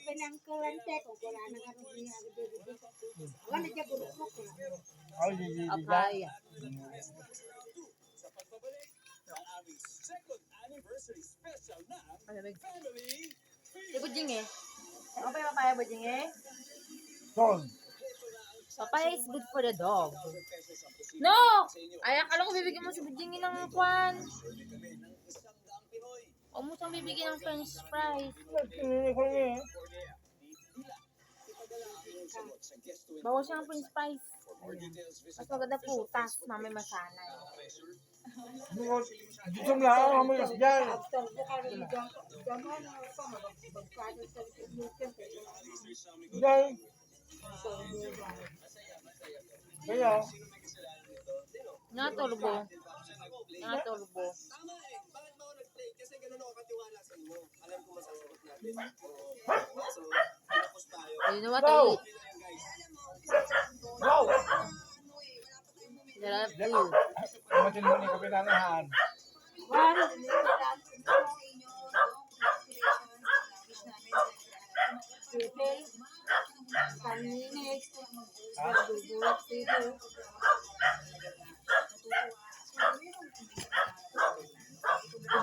pinangkulante ko wala na nga rin niya agad-agad. Wala na guro ko ko. Ay, di. Apaya. Malamig. Si Bujing eh. Ano pa yung papaya, Bujing eh? Son. Papaya is good for the dog. No! Ay, akala ko bibigyan mo si Bujing ng kwan. Huwag mo siyang bibigyan ng french fries. Pinili ko niya eh. Bawas siya ng french fries. Mas maganda putas. Mamay masanay. Dito lang ako kami kasi dyan. After the carry jaman pa magkano sa YouTube. Dyan. Kaya. Nga turbo. Nga turbo. Kasi ganun ako katiwala sa inyo. Alam ko masasagot natin. So, tapos tayo. You know what I eat? Wow! Sarap you. Matin mo ni kapitanahan. One, Pipil, Paninig, Dudut, Pipil.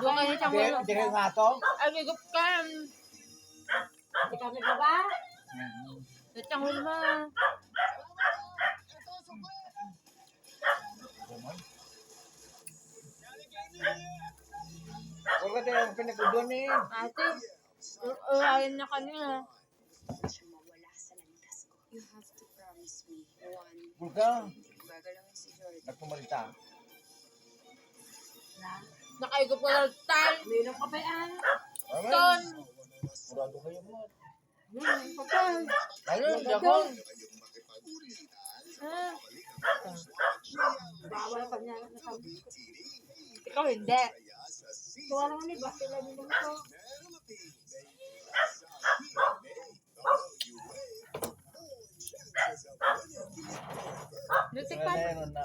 Doon kayo siyang wala. Hindi kayo nga to? Ay, gigup ka. Di kami na ba? Siyang hulma. Huwag ka tayo pinagudon eh. Ate, urayan na kanila. You have to promise me one. Huwag ka. Gagalangin si Jordan. Nagpumalita. Nakaigop ko ng tal. Mayroon ka ba yan? Ton. Murado kayo mo. Mayroon ka ba? Ayun, Japon. Ah, Bawal ka niya nasabi. ikaw hindi. Kuha naman ni ba? Sila nila ito. Electric pan. Meron na.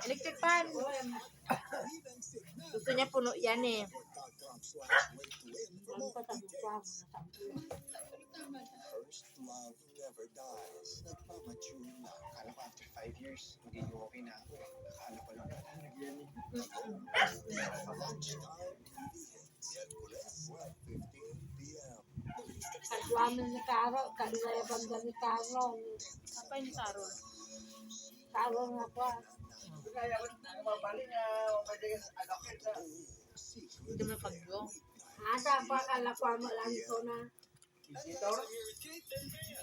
Electric pan. Gusto niya puno yan eh. Ano pa sabi ko? Nasabi. First love never dies. Nagmamature na. Akala ko after 5 years, magiging okay na ako. Akala ko lang wala. Lunchtime, Miyerkules, 12:15 p.m. Kagwamin ni Karo, kagwaya banda ni Karo. Apa yung sarol? Karo nga pa. Hindi mo pagyo. Ada pa kalakwa mo lang ito na.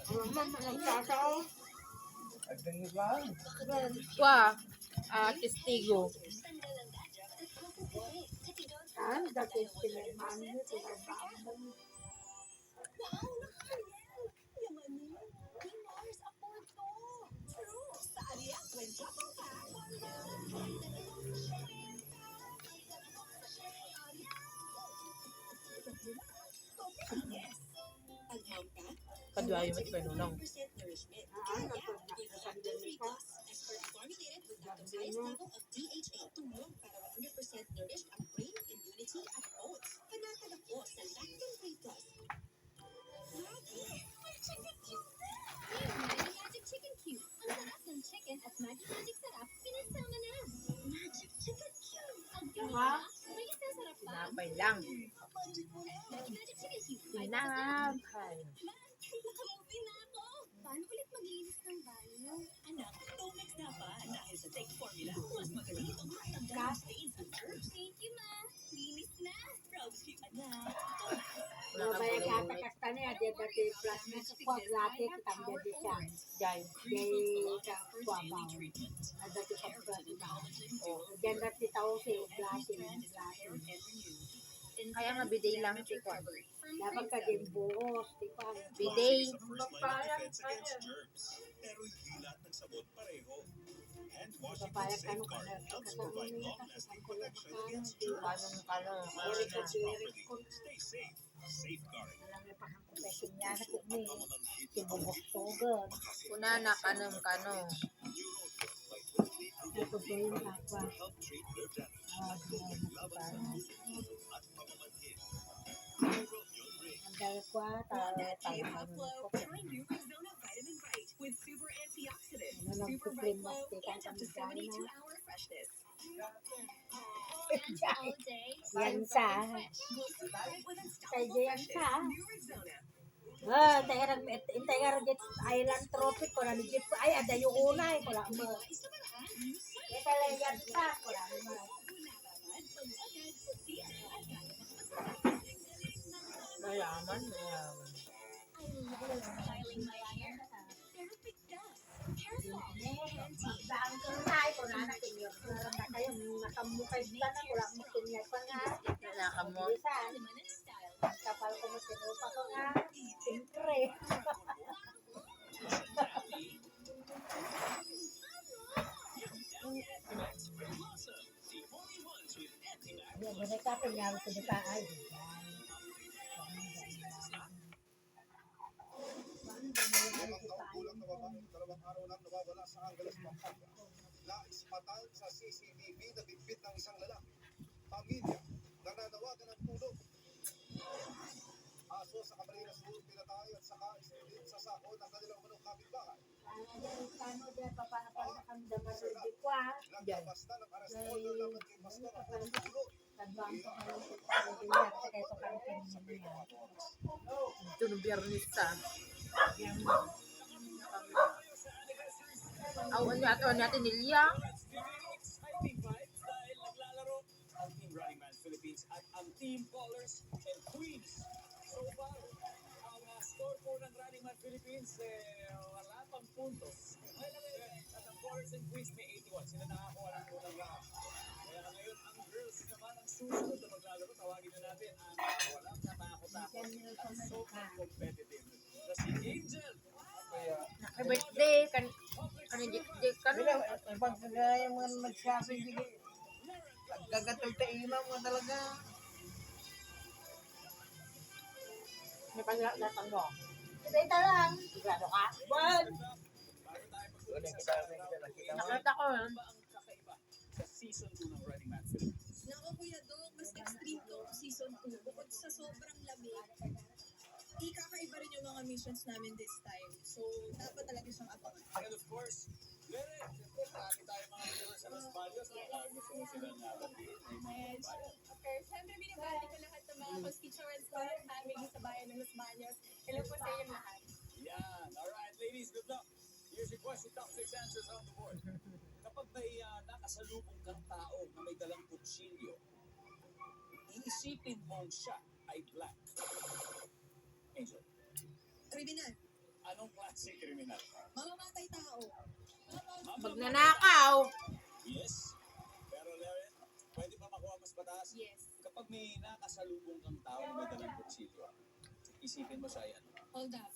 Ano man nagtatao? Agdangit lang. Kwa, testigo. Kan, dati sinayman niyo, sinayman. Padwayo mo ito kayo nunong. Nagsabihan niyo pa. Sabi niyo, Magic Chicken Cube. Ang sarap ng chicken at magic sarap pinasama na. Magic Chicken Cube. Ang diba? may isasarap pa. Tinapay lang. Magic Chicken Cube. Tinapay. Nakamuwi na ako. Paano ulit maglinis ng banyo? Anak, Tomex na pa. Dahil sa Tech Formula, mas magaling itong matanggal stains and germs. Thank you, Ma. Linis na. Proud to you, anak. Mabaya kata kasta niya, dia dati plus na sa kwag lati, kitang jadi siya. Jai. Jay ka kwabaw. Dati sa plus na. Diyan dati tao siya, lati. Kaya nga biday lang si Kwa. Dapat ka din buhos, di ba? Biday. Pero hindi lahat ng sabon pareho. Hand washing Papayag from ano ka Safeguard na, helps kasama provide niya, long-lasting kasama ko lang protection ka. against germs. Kanong. Eri ka, eri ko. Stay safe. Safeguard. Alam niya pa kang kulesin niya, nakit ni. Sibubok-tugan. Kuna na kanong. Ito ba yung kapwa? Help treat nerve damage. Ah, Laban sa at pamamanhid. ang kwa, Hey, Puff Flow, try new Rexona Vitamin Bite with super antioxidants. Ano, Super nag-cream Bright Glow mastikan and up to kami dyan, 72-hour freshness. Yansa. Glow super bright with Kay unstoppable Yansa. freshness. New Rexona. Intay nga rin island tropic ko na legit ko. Ay, ada yung unay ko lang mo. Ito lang Yansa ko lang mo. Mayaman. Styling my hair. Therapy dust. Hair fall. Panty. Daan ko na ko na natin yun. Naranda kayo, nakamukay ka na ko lang mo kinyag pa nga. Naka mo. Bisan, Feminine style. kapal ko mo sinupa ko nga. Siyempre. Yan, ganit ka pinyari ko dito ay. Limang taong gulang na babae, 2 araw nang nawawala sa Angeles, Pampanga. Naispatan sa CCTV na bitbit ng isang lalaki. Pamilya, nananawagan ng tulong. Aso sa Camarines Sur, pinatay at saka isinilid sa sako ng kanilang manong kapitbahay. Kano dyan, papanapal na kami damarudi ko ah. Naglabas na ng arrest order laban kay Pastor Apollo Tulo. Tadbang ko kayo sa pagkakas. Kaya ito kami Sa kanina. 24 oras. Ito ng biyernes sa. Awan natin nilya. Exciting vibes dahil naglalaro ang Team Running Man Philippines at ang Team Colors and Queens. So far, ang score po ng Running Man Philippines wala pang puntos. At ang Colors and Queens may 81. Sila nakakuha ng unang round. Kaya ngayon, ang girls naman ang susunod na maglalaro. Tawagin na natin ang walang natakot-takot at sobrang competitive na si Angel. Kaya, Happy birthday. Kan pag kagaya mo nag-shopping, sige. Pagkagatulta-ima mo talaga. may paglatang mo. Ito lang. Sigurado ka? What? Doon yung kita nakita mo. Nakita ko yun. Ano ba ang kakaiba sa season 2 ng Running Man Philippines? Naku Kuya Dong, mas extreme to season 2. Bukod sa sobrang lamig, ikakaiba rin yung mga missions namin this time. So, dapat talaga siyang abangan. And of course, Lere, siyempre, marami tayo mga viewers sa Las Baños. Gusto mo silang batiin. May mga bayan. Okay, syempre binibati ko lahat ng mga constituents ko at family sa bayan ng Los Baños. Hello po sa inyong lahat. Yan. Alright, ladies, good luck. Here's your question. Top 6 answers on the board. Kapag may nakasalubong kang tao na may dalang kutsilyo, iisipin mong siya ay black. Angel, Kriminal, anong klase kriminal? mamamatay tao. Magnanakaw. Yes. Pero Lere, pwede ba makuha mas mataas? Yes. Kapag may nakasalubong kang tao na may dalang kutsilyo, isipin mo siya yan. Hold up.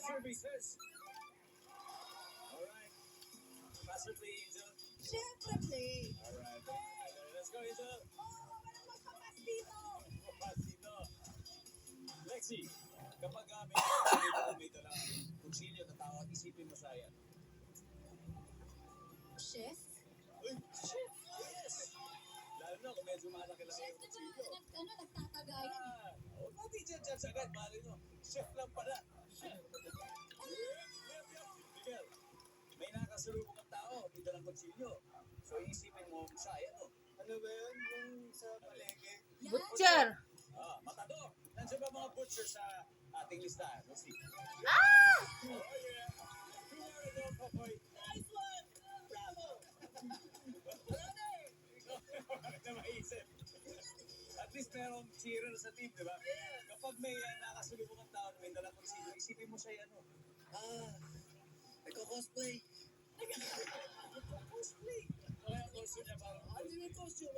Services. Alright. Faster play, Angel. Syempre, play. Alright. Let's go, Angel. Walang magpapas dito. Papasito. Lexi, kapag may dalang kutsilyo na tao, isipin mo siya yan. Chef? Uy, shit! Yes! Lalo na kung medyo malaki-laki yung kutsilyo. Nagtatagayan. Huwag natin dyan sa agad, mali nyo. Chef lang pala. Chef. Miguel, may nakasalubong ang tao, may dalang kutsilyo. So, iisipin mo siya, ano? Ano ba yun? Yung sa palengke? Butcher. Matador. Nandiyan ba mga butcher sa ating listahan? Let's see. Ah! Oh, yeah. Two Popoy. Nice one! Bravo! Bakit na maisip? At least merong cheerer sa team, di ba? Kapag may nakasulubong ang tao na may dalang kutsilyo, isipin mo siya ano? Nagko-cosplay. Cosplay. Kaya costume niya parang, ano yung costume?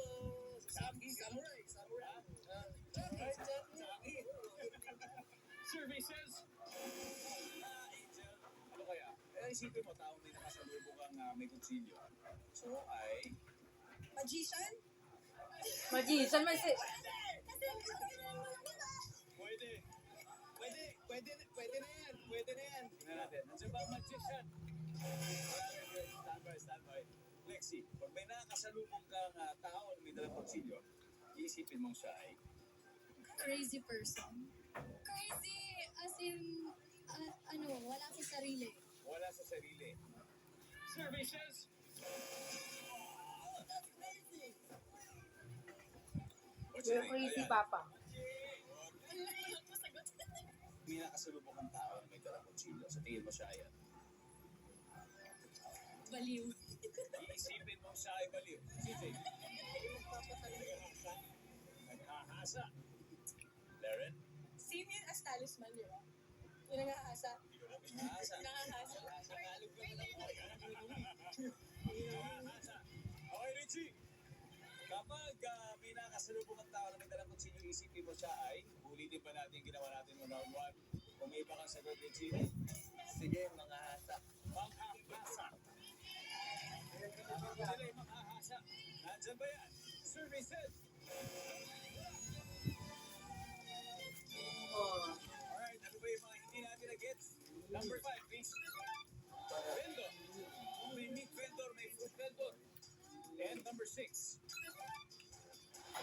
Samurai. Samurai. Samurai. Services. Angel. Ano kaya? Isipin mo, taong may nakasalubong kang may kutsilyo. So, ay... Magician? Magician man si... Pwede na yan. Tingnan natin. Nandiyan ba ang magician? Standby. Lexi, pag may nakasalubong kang tao na may dalang kutsilyo, iisipin mong siya ay... crazy person. Crazy as in, wala sa sarili. Wala sa sarili. Survey says, what's You're your name? crazy, Ayan. Papa. May nakasalubong ang tao na may dalang kutsilyo. Sa tingin mo siya, ayan. Baliw. Iisipin mo siya ay baliw. CJ. Naghahasa. Laren? Same yun as talisman, di ba? Yung nangahasa. Naghahasa. Nangahasa. Tagalog ka na Naghahasa. Okay, Richie. Kapag may nakasalubong ang tao na may dalang kutsilyo, isipin mo siya ay, ulitin pa natin yung ginawa natin ng round 1. Kung may iba kang sagot, Richie. Sige, mga hasa. Manghahasa. Kapag sila ay manghahasa, nandyan ba yan? Survey said. Alright, ano ba yung mga hindi natin na-gets? Number 5, please. Vendor. May meat vendor, may food vendor. And number 6.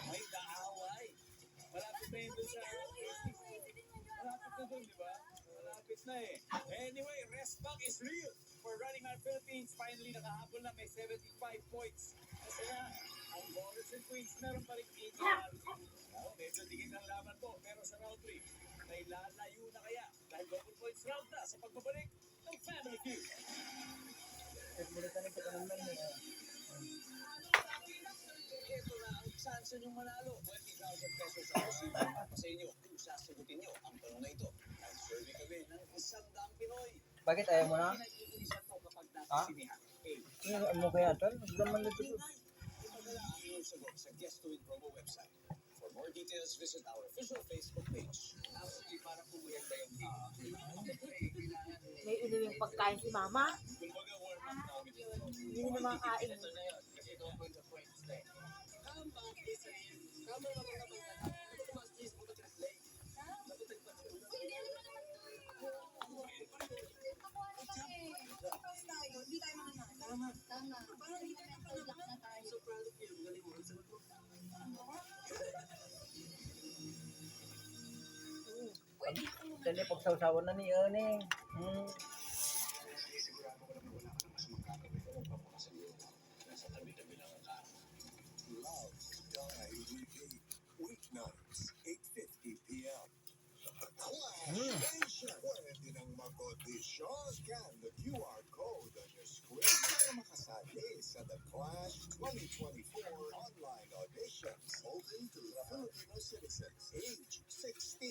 May kaaway. Malapit na yun dun sa... Malapit na dun, di ba? Malapit na eh. Anyway, rest back is real. For Running Man Philippines, finally nakahabol na may 75 points. Kasi na, ang Ballers and Queens meron pa rin 80. Medyo tigil ang laban to. Pero sa round 3, may lalayo na kaya. Dahil double points round na sa pagbabalik ng Family Feud. Militan yung pagkanunan niya. Ito na ang chance yung manalo. 20,000 pesos sa posible sa inyo kung sasagutin nyo ang tanong na ito. Nag-survey kami ng 100 Pinoy. Bakit ayaw mo na? Pinag-iinisan po kapag Ha? nasisinihan. Ano kaya ito? Naman na dito. Ipadala ang inyong sagot sa Guest to Win promo website. For more details, visit our official Facebook page. Actually, para pumayag na yung May inuwing pagkain si Mama. kumbaga warm up namin. Hindi na mga kain. Ito na yun. Kasi ito ang point of points na eh. Hindi tayo mananalo. Tama. Parang hindi tayo nakapag-lock na tayo. So proud of you. Galing mo. Dali, pagsawsawan na ni Ernie. Love Guy Weekly, weeknights, 8:50 p.m. Clash Nation! Pwede nang mag-audition. Scan the QR code on your screen para makasali sa The Clash 2024 online auditions open to Filipino citizens age 16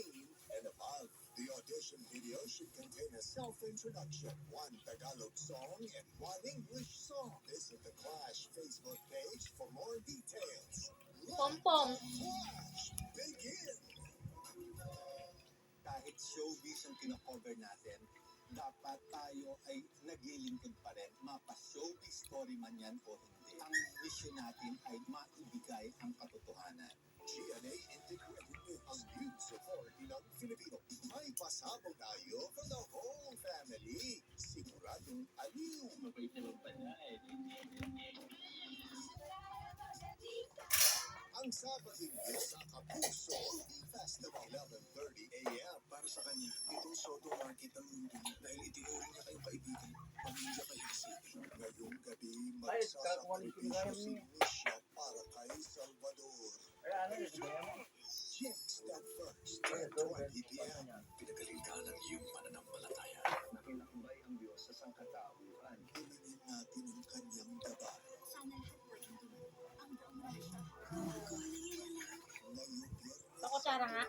and above. The audition video should contain a self-introduction, one Tagalog song, and one English song. Visit the Clash Facebook page for more details. Pompong. Clash begin! Kahit showbiz ang kinakover natin, dapat tayo ay naglilingkod pa rin, mapa-showbiz story man yan o hindi. Ang mission natin ay maibigay ang katotohanan. GNA Integrated ang news authority ng Filipino. May pasabog tayo for the whole family. Siguradong aliw. Mabait naman pala eh. Ang Sabadong sa Kapuso Festival 11:30 a.m. Para sa kanya, itong Soto Market ang mundo dahil itinuring niya kayong kaibigan, pamilya kayo isipin. Ngayong gabi, Ay, kakuha magsasakripisyo ni si Pinay. Misha para kay Salvador. Ay, ano yun? Sige mo. Chicks that first, Ay, ito, 10:20 p.m. Pinagaling ka ng iyong pananampalataya. Nakinakbay ang Diyos sa sangkatauhan. Hilingin natin ang kanyang daba. Sana lahat po yung tuloy. Ang buong rasyon. Ngayong Sa kutsara nga.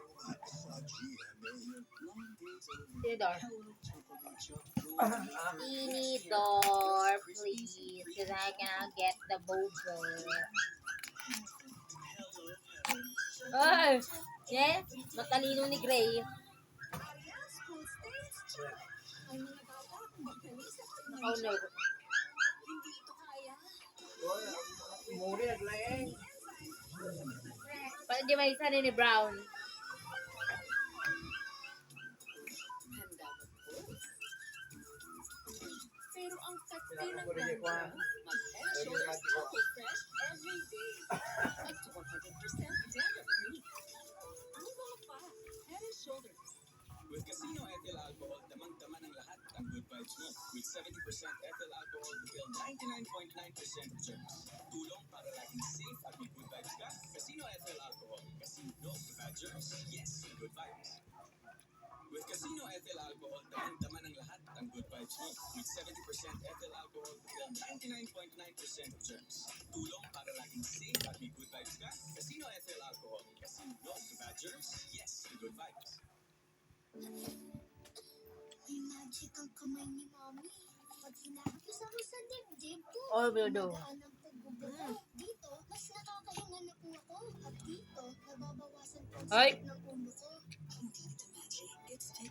sa GMA. Tinidor. Tinidor, please. Because I cannot get the boba. Ay! Yes, matalino ni Gray. Arias, full stage check. Ay, mga bata, magaling sa Nakaulog. Hindi ito kaya. Muri, naglayeng. Pwede may isa ni Brown. Pero ang kati ng Pinaka ko rin yung kwan. mag-head and shoulders Choco Fresh every day. At 100% dandruff-free. Ang mga shoulders. With Casino Ethyl Alcohol, damang-dama ng lahat ang good vibes mo. With 70% ethyl alcohol to kill 99.9% of germs. Tulong para laging safe at may good vibes ka. Casino Ethyl Alcohol. Kasi no to bad germs. Yes to good vibes. With Casino Ethyl Alcohol, damang-dama ng lahat ang good vibes mo. With 70% ethyl alcohol to kill 99.9% of germs. Tulong para laging safe at may good vibes ka. Casino Ethyl Alcohol. Kasi no to bad germs. Yes to good vibes. May magic ang kamay ni Mommy. Pag hinahapos ako sa dibdib ko, Oh, Bedo. magaan ang pagbubuka. Dito, mas nakakahinga na po ako. At dito, nababawasan po ang Ay! sakit ng